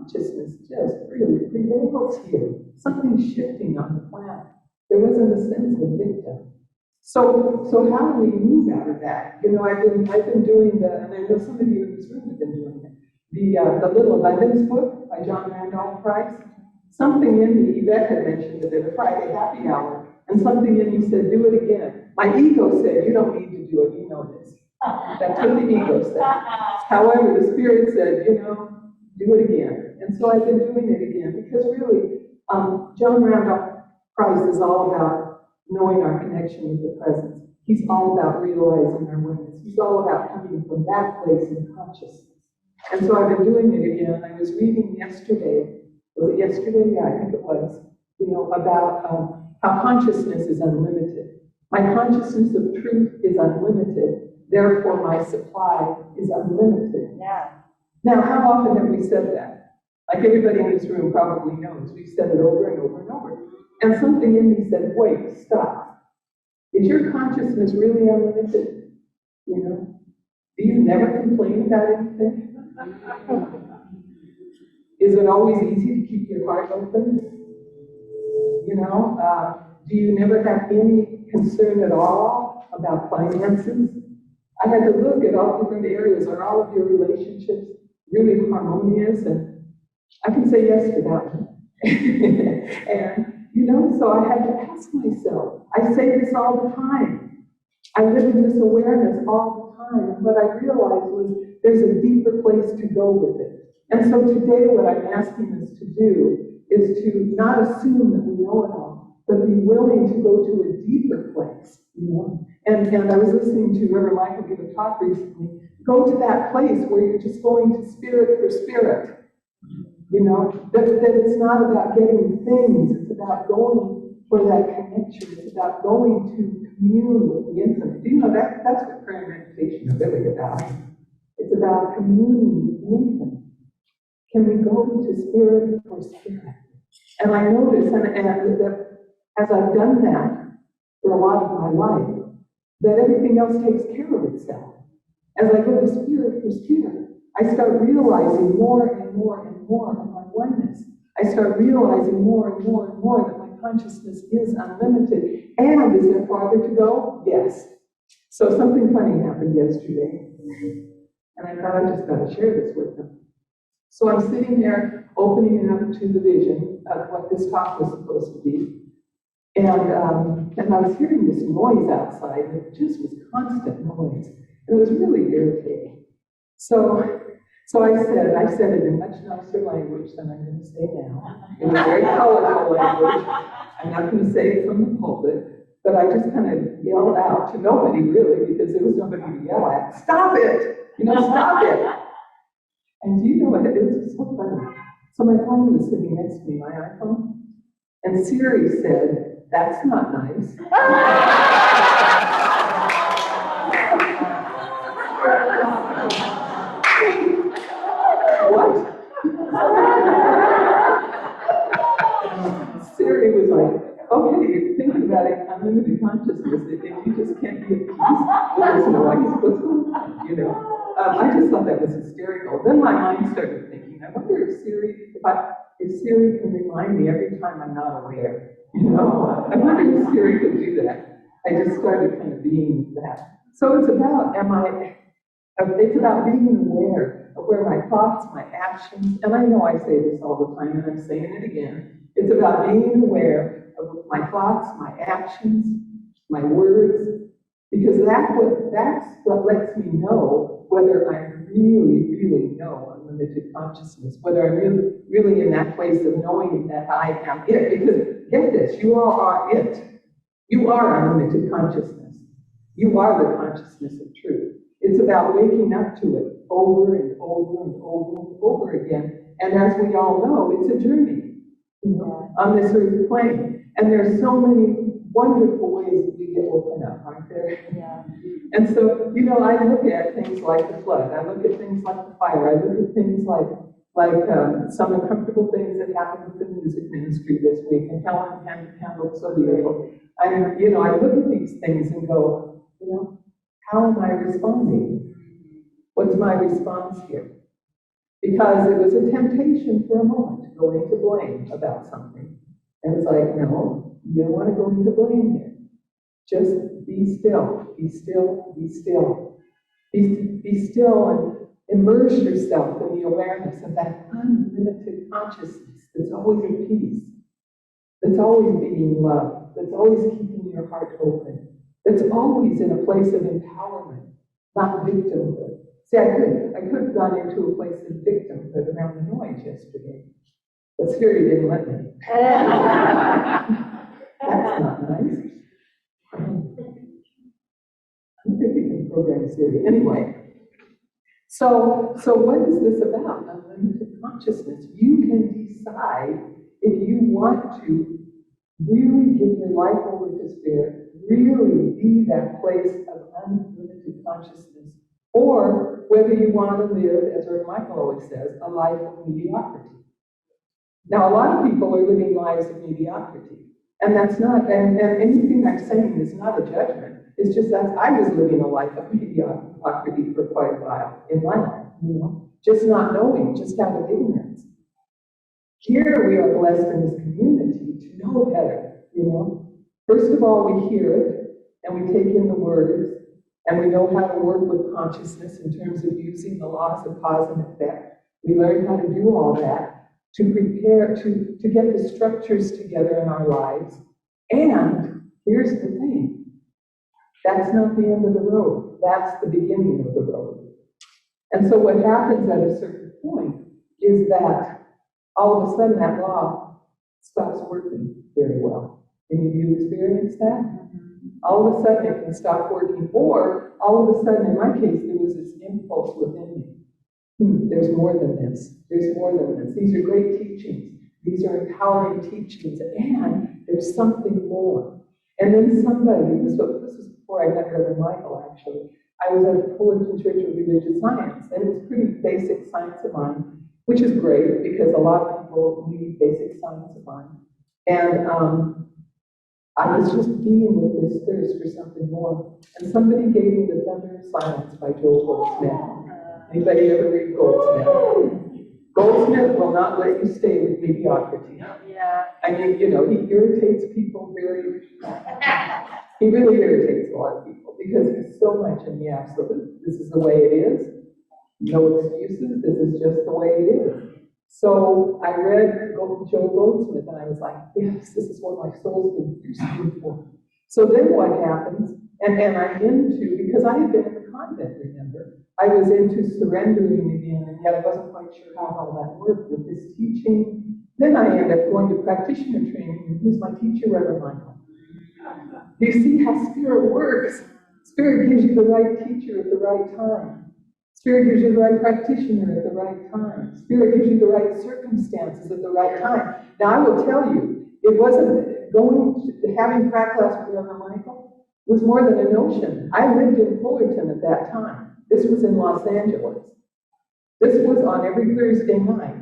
consciousness just really prevails here. Something's shifting on the planet. There wasn't a sense of victim. So how do we move out of that? You know, I've been doing and I know some of you in this room have been doing it. The Little Abundance book by Joan Price. Something in me, Yvette had mentioned it at a Friday happy hour, and something in me said, do it again. My ego said, you don't need to do it, you know this. That's what the ego said. However, the Spirit said, you know, do it again. And so I've been doing it again, because really, Joan Randolph Price is all about knowing our connection with the presence. He's all about realizing our oneness. He's all about coming from that place in consciousness. And so I've been doing it again. I was reading yesterday, was it yesterday? Yeah, I think it was, you know, about how consciousness is unlimited. My consciousness of truth is unlimited, therefore my supply is unlimited. Yeah. Now, how often have we said that? Like everybody in this room probably knows, we've said it over and over and over. And something in me said, wait, stop. Is your consciousness really unlimited? You know? Do you never complain about anything? Is it always easy to keep your heart open? You know, do you never have any concern at all about finances? I had to look at all different areas. Are all of your relationships really harmonious? And I can say yes to that one. And, you know, so I had to ask myself. I say this all the time. I live in this awareness all the time. And what I realized was there's a deeper place to go with it. And so today what I'm asking us to do is to not assume that we know it all, but be willing to go to a deeper place, you know. And I was listening to Reverend Michael give a talk recently. Go to that place where you're just going to spirit for spirit, you know, that it's not about getting things, it's about going for that connection, it's about going to commune with the infinite. Do you know that's what prayer and meditation are really about? It's about communing with the infinite. Can we go to spirit for spirit? And I notice, and that as I've done that for a lot of my life, that everything else takes care of itself. As I go to spirit for spirit, I start realizing more and more and more of my oneness. I start realizing more and more and more that my consciousness is unlimited. And is there farther to go? Yes. So something funny happened yesterday. And I thought I just got to share this with them. So I'm sitting there opening up to the vision of what this talk was supposed to be. And I was hearing this noise outside, and it just was constant noise. And it was really irritating. So I said it in much nicer language than I'm going to say now. In a very colorful language. I'm not going to say it from the pulpit, but I just kind of yelled out to nobody really, because there was nobody to yell at. Stop it! You know, stop it! And do you know what it is? It's so funny. So my phone was sitting next to me, my iPhone, and Siri said, "That's not nice." What? Siri was like, "Okay, you're thinking about it, unlimited consciousness, if you just can't be at peace, well, there's no idea what's going on, you know." I just thought that was hysterical. Then my mind started thinking, I wonder if Siri can remind me every time I'm not aware. You know, I wonder if Siri could do that. I just started kind of being that. So it's about it's about being aware of where my thoughts, my actions, and I know I say this all the time, and I'm saying it again. It's about being aware of my thoughts, my actions, my words, because that's what lets me know whether I really, really know unlimited consciousness, whether I'm really in that place of knowing that I am it. Because get this, you all are it. You are unlimited consciousness. You are the consciousness of truth. It's about waking up to it over and over and over and over again. And as we all know, it's a journey, you know, on this earth plane. And there's so many wonderful ways that we get woken up, aren't there? Yeah. And so, you know, I look at things like the flood. I look at things like the fire. I look at things like some uncomfortable things that happened with the music ministry this week, and Helen handled so beautiful. And, you know, I look at these things and go, you know, how am I responding? What's my response here? Because it was a temptation for a moment to go into blame about something. And it's like, no, you don't want to go into blame here. Just be still, be still, be still. Be still and immerse yourself in the awareness of that unlimited consciousness that's always at peace, that's always being loved, that's always keeping your heart open, that's always in a place of empowerment, not victimhood. See, I could have gone into a place of victimhood around the noise yesterday, but Scary didn't let me. That's not nice. I don't think we can program Siri. Anyway, so what is this about? Unlimited consciousness. You can decide if you want to really give your life over to Spirit, really be that place of unlimited consciousness, or whether you want to live, as Reverend Michael always says, a life of mediocrity. Now, a lot of people are living lives of mediocrity, and that's not, and anything I'm saying is not a judgment. It's just that I was living a life of mediocrity for quite a while in my life, just not knowing, just out of ignorance. Here we are blessed in this community to know better, First of all, we hear it, and we take in the words, and we know how to work with consciousness in terms of using the laws of cause and effect. We learn how to do all that to prepare, to get the structures together in our lives. And here's the thing. That's not the end of the road. That's the beginning of the road. And so what happens at a certain point is that all of a sudden that law stops working very well. Any of you experience that? All of a sudden it can stop working. Or all of a sudden, in my case, there was this impulse within me. There's more than this. There's more than this. These are great teachings. These are empowering teachings. And there's something more. And then somebody, this was before I met Reverend Michael, actually. I was at the Fullerton Church of Religious Science, and it was pretty basic science of mind, which is great because a lot of people need basic science of mind. And I was just being with this thirst for something more. And somebody gave me The Thunder of Silence by Joel Goldsmith. Anybody ever read Goldsmith? Goldsmith will not let you stay with mediocrity. Yeah. I mean, he irritates people he really irritates a lot of people because he's so much in the absolute. This is the way it is. No excuses. This is just the way it is. So I read Joel Goldsmith and I was like, yes, this is what my soul's been thirsting for. So then what happens? And I'm into, because I had been in the convent, remember? I was into surrendering again, and yet I wasn't quite sure how all that worked with this teaching. Then I ended up going to practitioner training, and who's my teacher, Reverend Michael? You see how Spirit works. Spirit gives you the right teacher at the right time. Spirit gives you the right practitioner at the right time. Spirit gives you the right circumstances at the right time. Now, I will tell you, it wasn't having prac class with Reverend Michael was more than a notion. I lived in Fullerton at that time. This was in Los Angeles. This was on every Thursday night.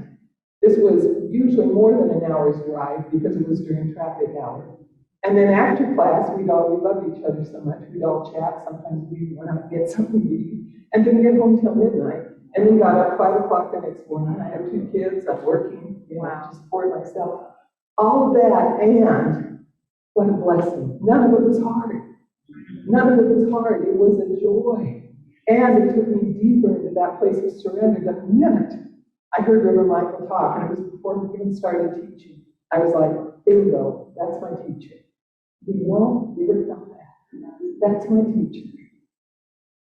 This was usually more than an hour's drive because it was during traffic hour. And then after class, we loved each other so much, we'd all chat. Sometimes we'd went out and get something to eat. And then get home till midnight. And then got up 5 o'clock the next morning. I have 2 kids, I'm working, to support myself. All of that, and what a blessing. None of it was hard. None of it was hard. It was a joy. And it took me deeper into that place of surrender. The minute I heard Reverend Michael talk, and it was before he even started teaching, I was like, bingo, that's my teacher. You ever felt that? That's my teacher.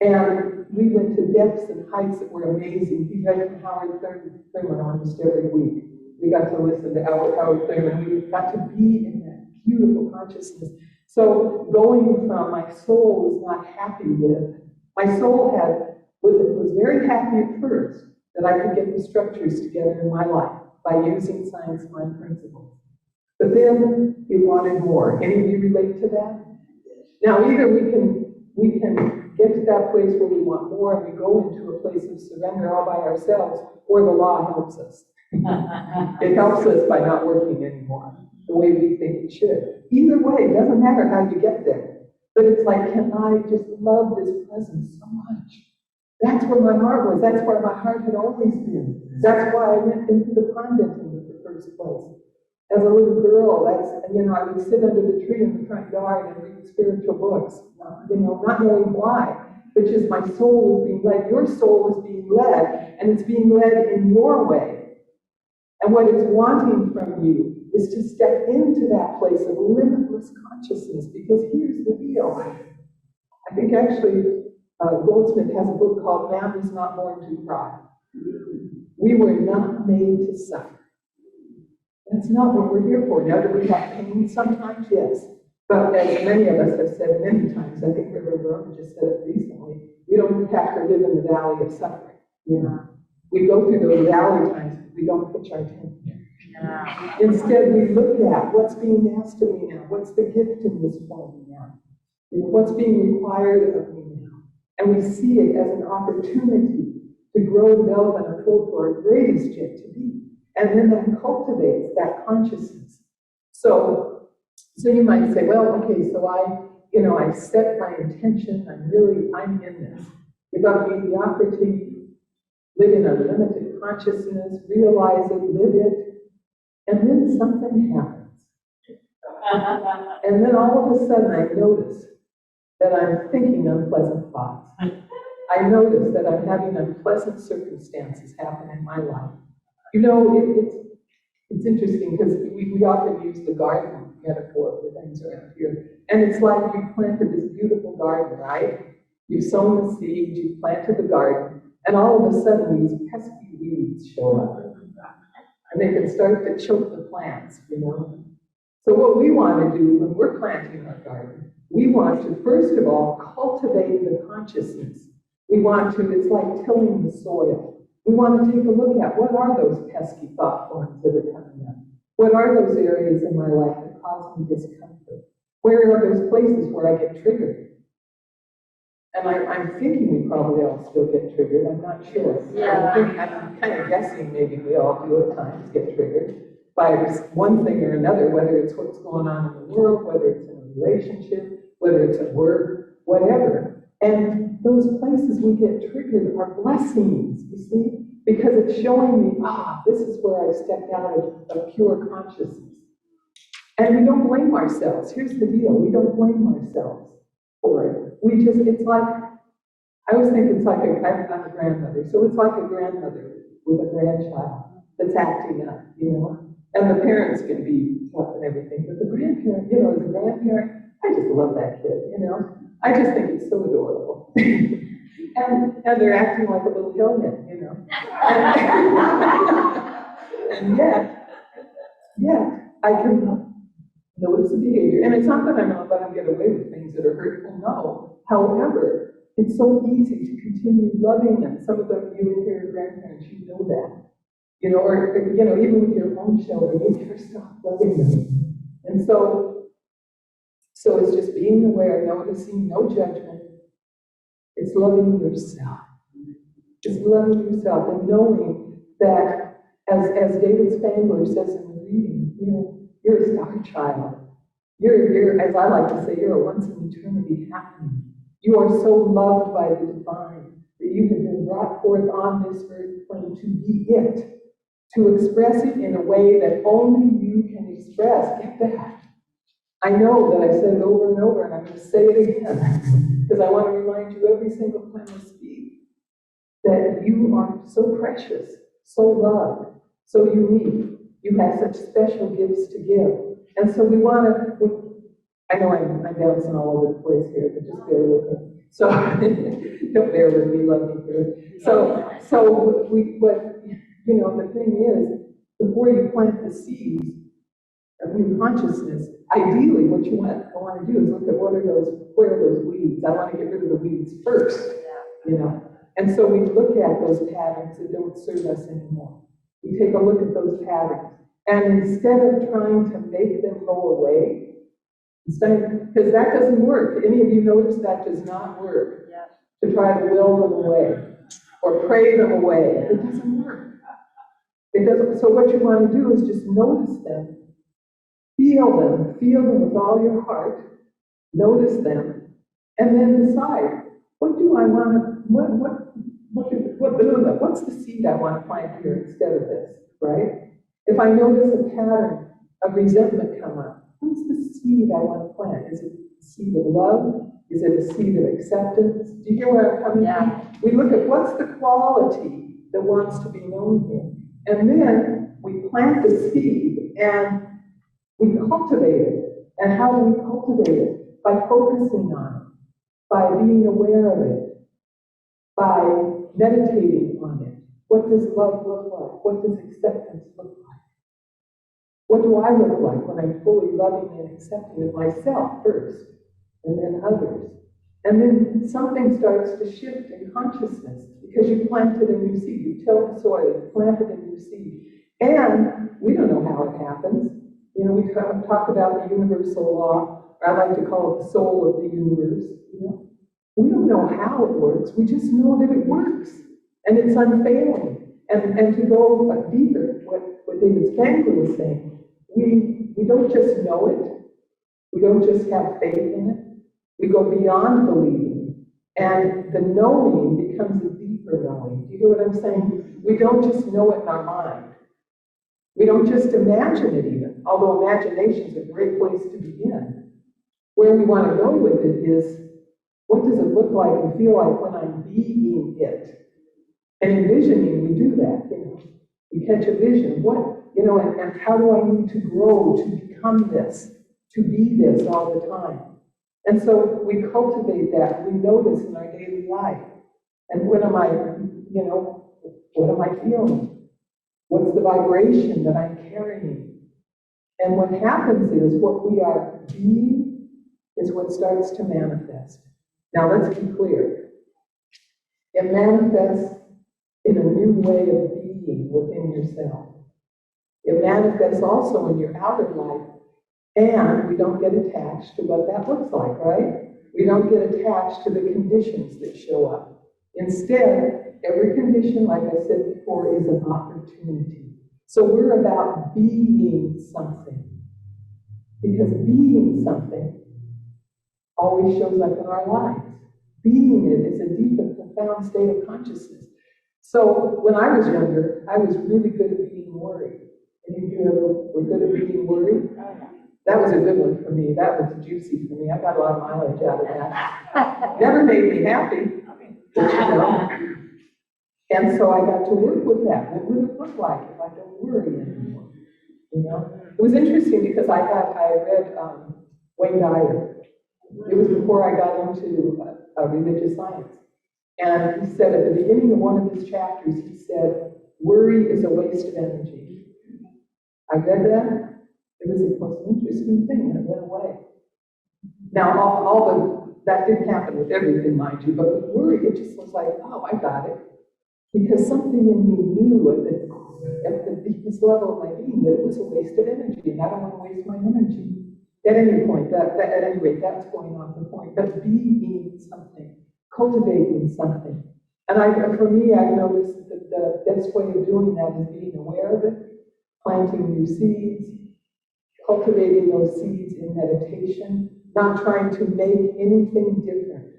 And we went to depths and heights that were amazing. He read from Howard Thurman almost every week. We got to listen to Howard Thurman. We got to be in that beautiful consciousness. So going from my soul was not happy with, my soul was very happy at first that I could get the structures together in my life by using science mind principles. But then it wanted more. Any of you relate to that? Now either we can get to that place where we want more and we go into a place of surrender all by ourselves, or the law helps us. It helps us by not working anymore the way we think it should. Either way, it doesn't matter how you get there. But it's like, can I just love this presence so much? That's where my heart was. That's where my heart had always been. That's why I went into the convent in the first place. As a little girl, I would sit under the tree in the front yard and read spiritual books, not knowing why, but just my soul was being led. Your soul is being led, and it's being led in your way. And what it's wanting from you is to step into that place of limitless consciousness, because here's the deal. I think actually Goldsmith has a book called Man Was Not Born to Cry. We were not made to suffer. That's not what we're here for. Now, do we have pain sometimes? Yes. But as many of us have said many times, I think Reverend Joan just said it recently, we don't have to live in the valley of suffering. We go through those valley times, but we don't pitch our tent there. Instead, we look at what's being asked of me now, what's the gift in this for me now, what's being required of me now. And we see it as an opportunity to grow, develop, and unfold to our greatest yet to be. And then that cultivates that consciousness. So you might say, well, okay, so I set my intention, I'm in this. Give up mediocrity, live in unlimited consciousness, realize it, live it, and then something happens. And then all of a sudden I notice that I'm thinking unpleasant thoughts. I notice that I'm having unpleasant circumstances happen in my life. It's interesting because we often use the garden metaphor for things around here. And it's like you planted this beautiful garden, right? You've sown the seeds, you've planted the garden, and all of a sudden these pesky weeds show up. And they can start to choke the plants, So what we want to do when we're planting our garden, we want to, first of all, cultivate the consciousness. It's like tilling the soil. We want to take a look at what are those pesky thought forms that are coming up? What are those areas in my life that cause me discomfort? Where are those places where I get triggered? And I'm thinking we probably all still get triggered. I'm not sure. Yeah. I'm kind of guessing maybe we all do at times get triggered by one thing or another, whether it's what's going on in the world, whether it's in a relationship, whether it's at work, whatever. And those places we get triggered are blessings, you see? Because it's showing me, this is where I stepped out of pure consciousness. And we don't blame ourselves. Here's the deal. We don't blame ourselves for it. It's like, I always think it's like I'm a grandmother. So it's like a grandmother with a grandchild that's acting up, And the parents can be tough and everything. But the grandparent, as a grandparent, I just love that kid, I just think it's so adorable. and they're acting like a little helmet, And yet, I can notice the behavior. And it's not that I'm not letting them get away with things that are hurtful, no. However, it's so easy to continue loving them. Some of them, you and your grandparents, you know that. Or even with your own children, you never stop loving them. And so it's just being aware, noticing, no judgment. It's loving yourself. It's loving yourself and knowing that, as David Spangler says in the reading, you're a star child. You're, as I like to say, you're a once in eternity happening. You are so loved by the divine that you have been brought forth on this earth plane to be it, to express it in a way that only you can express. Get that? I know that I've said it over and over, and I'm going to say it again, because I want to remind you every single time I speak, that you are so precious, so loved, so unique. You have such special gifts to give. And so we want to, I know I'm bouncing all over the place here, but just bear with me. So, don't bear with me, love me for it. The thing is, before you plant the seeds of new consciousness, ideally what you want to do is look at where are those weeds. I want to get rid of the weeds first, And so we look at those patterns that don't serve us anymore. We take a look at those patterns. And instead of trying to make them go away, because that doesn't work. Any of you notice that does not work? Yeah. To try to will them away or pray them away. It doesn't work. It doesn't. So what you want to do is just notice them, feel them with all your heart, notice them, and then decide, what do I want to, what's the seed I want to plant here instead of this, right? If I notice a pattern of resentment come up, what's the seed I want to plant? Is it a seed of love? Is it a seed of acceptance? Do you hear where I'm coming from? We look at what's the quality that wants to be known here. And then we plant the seed and we cultivate it. And how do we cultivate it? By focusing on it, by being aware of it, by meditating on it. What does love look like? What does acceptance look like? What do I look like when I'm fully loving and accepting of myself first, and then others? And then something starts to shift in consciousness because you planted a new seed. You tilled the soil, you planted a new seed. And we don't know how it happens. You know, we talk about the universal law, or I like to call it the soul of the universe. You know? We don't know how it works. We just know that it works. And it's unfailing. And to go deeper, what David Spangler was saying, we don't just know it. We don't just have faith in it. We go beyond believing. And the knowing becomes a deeper knowing. Do you hear what I'm saying? We don't just know it in our mind. We don't just imagine it even, although imagination is a great place to begin. Where we want to go with it is, what does it look like and feel like when I'm being it? And envisioning, we do that, you know. We catch a vision. What, you know, and how do I need to grow to become this, to be this all the time? And so we cultivate that. We notice in our daily life. And what am I, you know, what am I feeling? What's the vibration that I'm carrying? And what happens is what we are being is what starts to manifest. Now let's be clear. It manifests in a new way of being within yourself. It manifests also in your outer life. And we don't get attached to what that looks like, right? We don't get attached to the conditions that show up. Instead, every condition, like I said before, is an opportunity. So we're about being something. Because being something always shows up in our lives. Being it is a deep and profound state of consciousness. So when I was younger, I was really good at being worried. Any of you ever were good at being worried? That was a good one for me. That was juicy for me. I got a lot of mileage out of that. Never made me happy, but you know. And so I got to work with that. What would it look like if I don't worry anymore? You know? It was interesting because I read Wayne Dyer. It was before I got into religious science. And he said at the beginning of one of his chapters, he said, worry is a waste of energy. I read that. It was the most interesting thing, and it went away. Now, that didn't happen with everything, mind you, but with worry, it just was like, oh, I got it. Because something in me knew at the deepest level of my being that it was a waste of energy, and I don't want to waste my energy. At any point, at any rate, that's going on the point. But being something, cultivating something. And for me, I've noticed that the best way of doing that is being aware of it, planting new seeds, cultivating those seeds in meditation, not trying to make anything different.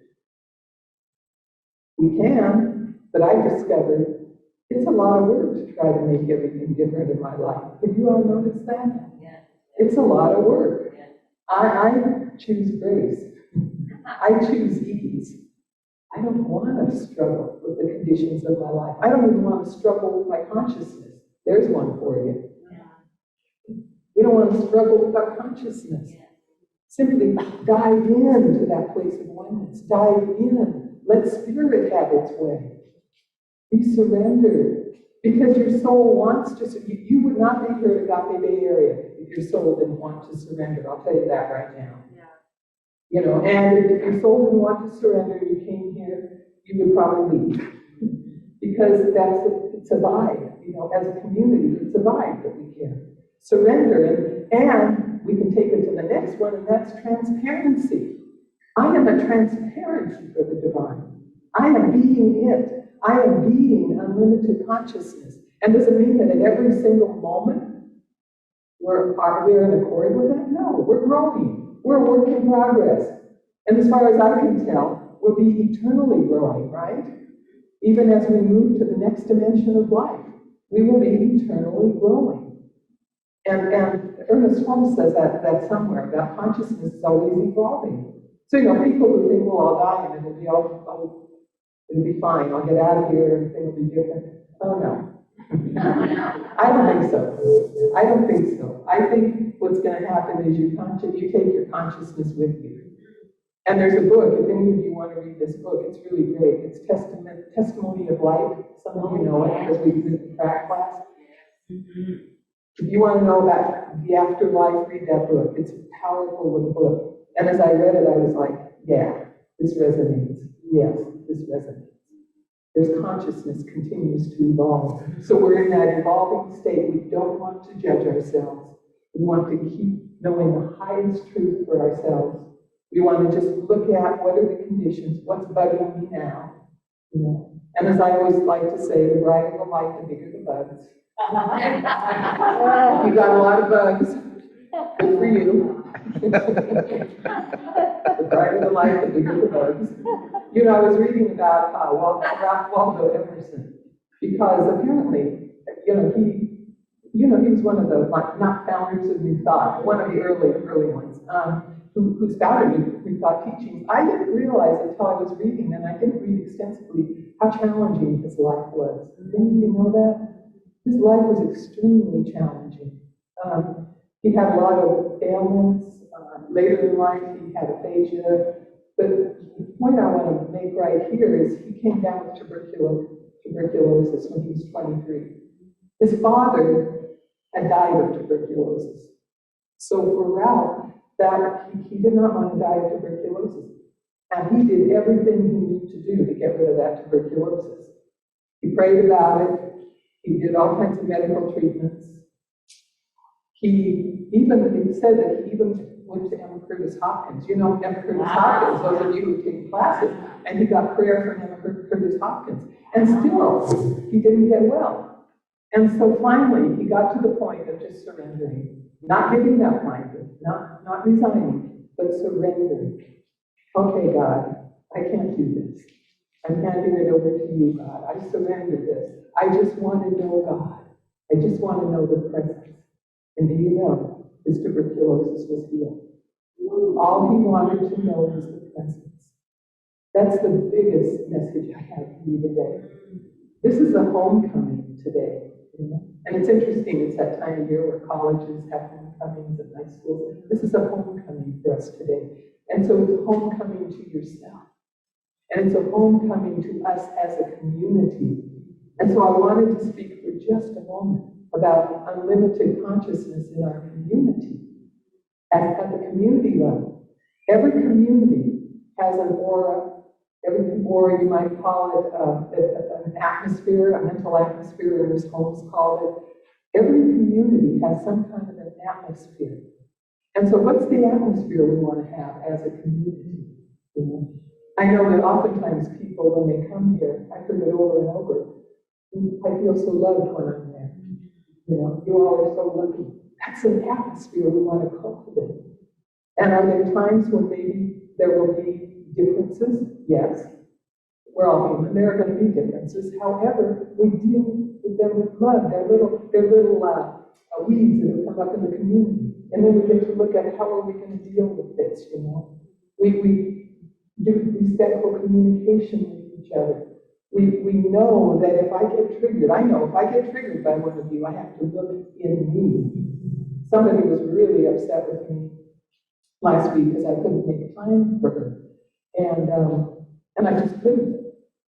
We can, but I've discovered it's a lot of work to try to make everything different in my life. Have you all noticed that? Yeah. It's a lot of work. Yeah. I choose grace. I choose ease. I don't want to struggle with the conditions of my life. I don't even want to struggle with my consciousness. There's one for you. We don't want to struggle with our consciousness. Simply dive into that place of oneness. Dive in. Let spirit have its way. Be surrendered. Because your soul wants to, you would not be here at Agape Bay Area if your soul didn't want to surrender. I'll tell you that right now. Yeah. You know, and if your soul didn't want to surrender, you came here, you would probably leave. Because it's a vibe, you know, as a community, it's a vibe that we can surrender, and we can take it to the next one, and that's transparency. I am a transparency for the divine. I am being it. I am being unlimited consciousness. And does it mean that at every single moment we're in accord with it? No, we're growing. We're a work in progress. And as far as I can tell, we'll be eternally growing, right? Even as we move to the next dimension of life, we will be eternally growing. And Ernest Holmes says that somewhere, that consciousness is always evolving. So, people who think, well, I'll die and it'll be fine, I'll get out of here, everything will be different. Oh, no. I don't think so. I don't think so. I think what's going to happen is you take your consciousness with you. And there's a book, if any of you want to read this book, it's really great. It's Testimony of Life. Some of you know it because we did it in track class. If you want to know about the afterlife, read that book. It's a powerful little book. And as I read it, I was like, yeah, this resonates. Yes, this resonates. There's consciousness continues to evolve. So we're in that evolving state. We don't want to judge ourselves. We want to keep knowing the highest truth for ourselves. We want to just look at what are the conditions, what's bugging me now. And as I always like to say, the brighter the light, the bigger the bugs. You got a lot of bugs. Good for you. The brighter the light, the bigger the bugs. I was reading about Waldo Emerson, because apparently, he was one of the, not founders of New Thought, one of the early ones, who started New Thought teachings. I didn't realize until I was reading, and I didn't read extensively, how challenging his life was. Didn't you know that? His life was extremely challenging. He had a lot of ailments. Later in life, he had aphasia. But the point I want to make right here is he came down with tuberculosis when he was 23. His father had died of tuberculosis. So for Ralph, he did not want to die of tuberculosis. And he did everything he knew to do to get rid of that tuberculosis. He prayed about it. He did all kinds of medical treatments. He said that he even went to Emma Curtis Hopkins. You know Emma Curtis Hopkins, those of you who've taken classes, and he got prayer from Emma Curtis Hopkins. And still, he didn't get well. And so finally, he got to the point of just surrendering, not giving up, not resigning, but surrendering. Okay, God, I can't do this. I'm handing it over to you, God. I surrender this. I just want to know God. I just want to know the presence. And do you know, his tuberculosis was healed. All he wanted to know was the presence. That's the biggest message I have for you today. This is a homecoming today. And it's interesting, it's that time of year where colleges have homecomings and high schools. This is a homecoming for us today. And so it's a homecoming to yourself. And it's a homecoming to us as a community. And so I wanted to speak for just a moment about unlimited consciousness in our community. At the community level, every community has an aura. Every aura, you might call it an atmosphere, a mental atmosphere, as Holmes called it. Every community has some kind of an atmosphere. And so what's the atmosphere we want to have as a community? I know that oftentimes people, when they come here, I've heard it over and over, I feel so loved when I'm there. You all are so lucky. That's an atmosphere we want to cultivate. And are there times when maybe there will be differences? Yes. We're all human. There are going to be differences. However, we deal with them with love. They're little weeds that have come up in the community. And then we get to look at how are we going to deal with this, We give respectful communication with each other. We know that if I get triggered, I know if I get triggered by one of you, I have to look in me. Somebody was really upset with me last week because I couldn't make time for her. And I just couldn't.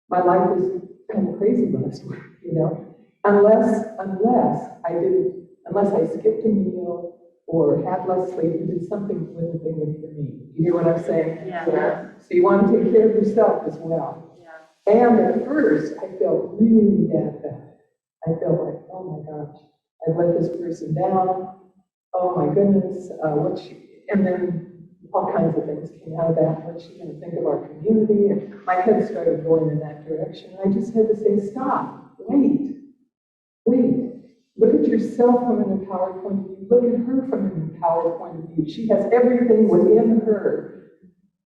My life was kind of crazy last week, Unless I skipped a meal or had less sleep, and did something really big for me. You hear what I'm saying? Yeah. So you want to take care of yourself as well. And at first, I felt really bad about it. I felt like, oh my gosh, I've let this person down. Oh my goodness, and then all kinds of things came out of that. What's she going to think of our community? And my head started going in that direction. I just had to say, stop, wait. Look at yourself from an empowered point of view. Look at her from an empowered point of view. She has everything within her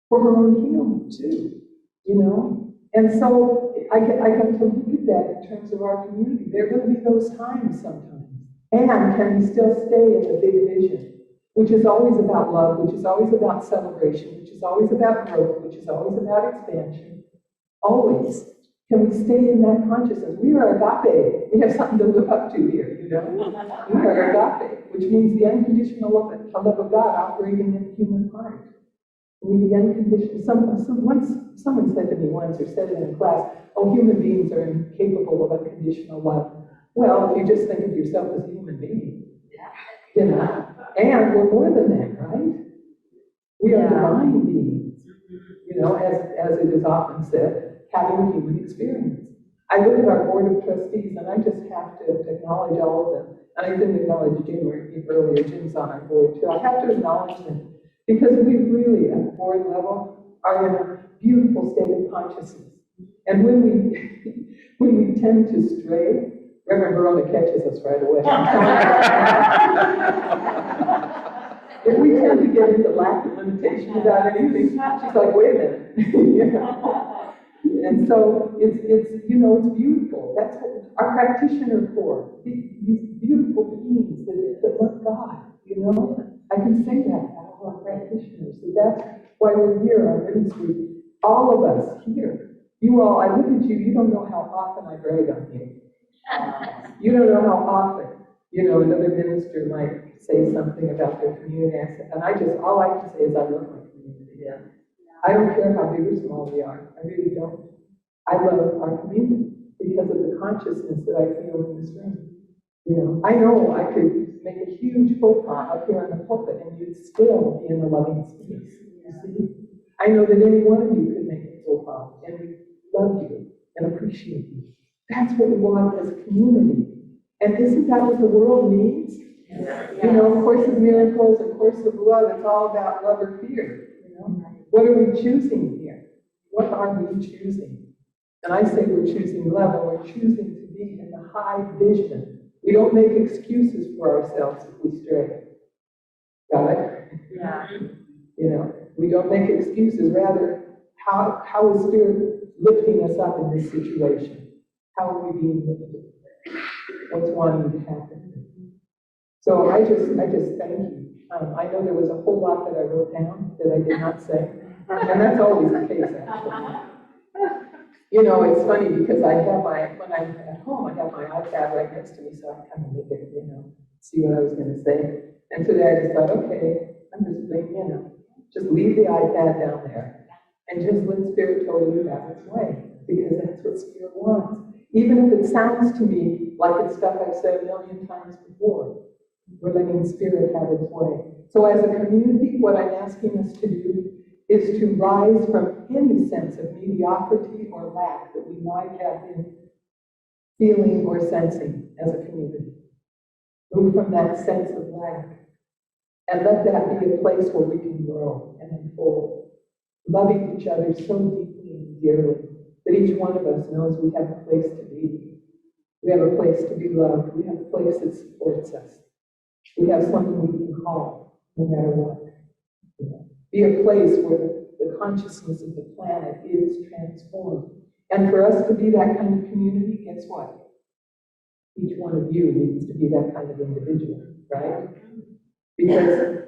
for her own healing too, And so I get to look at that in terms of our community. There are going to be those times sometimes. And can we still stay in the big vision, which is always about love, which is always about celebration, which is always about growth, which is always about expansion. Always. Can we stay in that consciousness? We are Agape. We have something to live up to here, you know? We are Agape, which means the unconditional love of God operating in the human heart. We the unconditional. Someone said to me once, or said it in class, oh, human beings are incapable of unconditional love. Well, if you just think of yourself as a human being, you know, and we're more than that, right? We are divine beings, you know, as it is often said, having a human experience. I look at our board of trustees, and I just have to acknowledge all of them. And I didn't acknowledge Jim earlier. Jim's on our board too. I have to acknowledge them because we really, at the board level, are in a beautiful state of consciousness. And when we tend to stray, Reverend Verona catches us right away. If we tend to get into lack of limitation without anything, she's like, wait a minute. You know? And so it's beautiful. That's what our practitioner corps, these beautiful beings that love God, you know? I can say that about our practitioners. So that's why we're here, our ministry. All of us here. You all, I look at you, you don't know how often I brag on you. You don't know how often, another minister might say something about their community, and all I can say is I love my community. Yeah. I don't care how big or small we are. I really don't. I love our community because of the consciousness that I feel in this room. I know I could make a huge faux pas up here in the pulpit, and you'd still be in the loving space. You see? I know that any one of you could make a faux pas, and we love you and appreciate you. That's what we want as a community. And isn't that what the world needs? Yeah. Course of Miracles and Course of Love, it's all about love or fear. What are we choosing here? What are we choosing? And I say we're choosing love, and we're choosing to be in the high vision. We don't make excuses for ourselves if we stray. Got it? Yeah. We don't make excuses. Rather, how is Spirit lifting us up in this situation? How are we being lifted? What's wanting to happen? So I just thank you. I know there was a whole lot that I wrote down that I did not say, and that's always the case, actually. It's funny because when I'm at home, I have my iPad right next to me, so I kind of look at it, see what I was going to say. And today I just thought, okay, I'm just thinking, just leave the iPad down there and just let Spirit totally have its way, because that's what Spirit wants. Even if it sounds to me like it's stuff I've said a million times before, we're letting Spirit have its way. So as a community, what I'm asking us to do is to rise from any sense of mediocrity or lack that we might have been feeling or sensing as a community. Move from that sense of lack and let that be a place where we can grow and unfold, loving each other so deeply and dearly that each one of us knows we have a place to be. We have a place to be loved. We have a place that supports us. We have something we can call no matter what. Be a place where the consciousness of the planet is transformed. And for us to be that kind of community, guess what? Each one of you needs to be that kind of individual, right? Because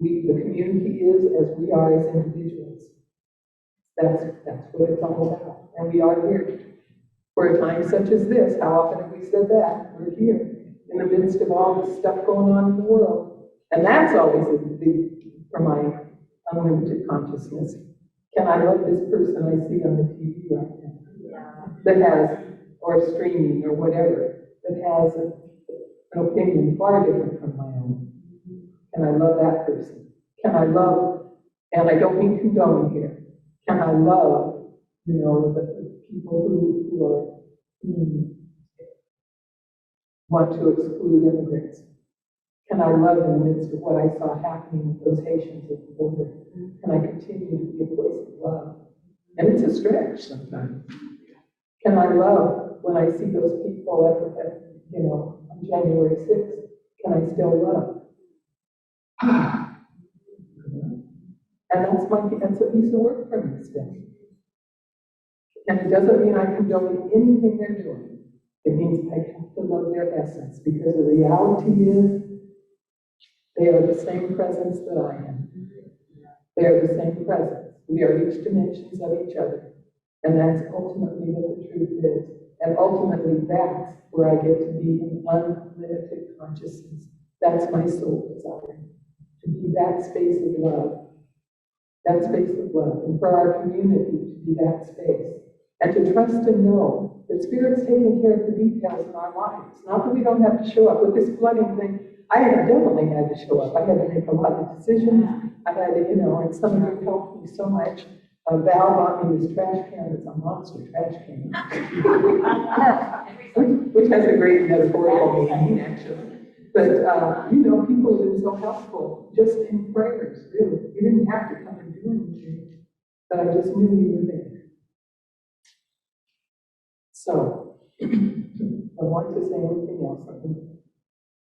the community is as we are as individuals. That's what it's all about. And we are here for a time such as this. How often have we said that? We're here in the midst of all this stuff going on in the world. And that's always a big, for my unlimited consciousness. Can I love this person I see on the TV right now? Yeah. That has, or streaming or whatever, that has an opinion far different from my own? Can I love that person? Can I love, and I don't mean condone here, can I love, the people who want to exclude immigrants? Can I love in the midst of what I saw happening with those Haitians at the border? Can I continue to be a place of love? And it's a stretch sometimes. Can I love when I see those people on January 6th? Can I still love? And that's a piece of work for me still. And it doesn't mean I condone anything they're doing. It means I have to love their essence, because the reality is they are the same presence that I am. They are the same presence. We are each dimensions of each other. And that's ultimately what the truth is. And ultimately, that's where I get to be in unlimited consciousness. That's my soul desire. To be that space of love. That space of love. And for our community to be that space. And to trust and know that Spirit's taking care of the details in our lives. Not that we don't have to show up. With this flooding thing, I definitely had to show up. I had to make a lot of decisions. I had to, and some of you helped me so much. Val bought me this trash can that's a monster trash can. which has a great metaphorical meaning, actually. But, people have been so helpful, just in prayers, really. You didn't have to come and do anything, but I just knew you were there. So, I want to say anything else. I can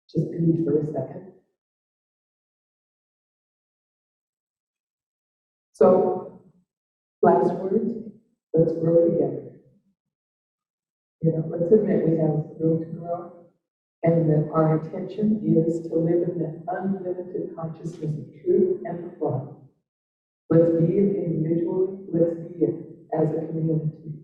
just be for a second. So, last words, let's grow together. Let's admit we have room to grow, and that our intention is to live in that unlimited consciousness of truth and love. Let's be it individually, let's be it as a community.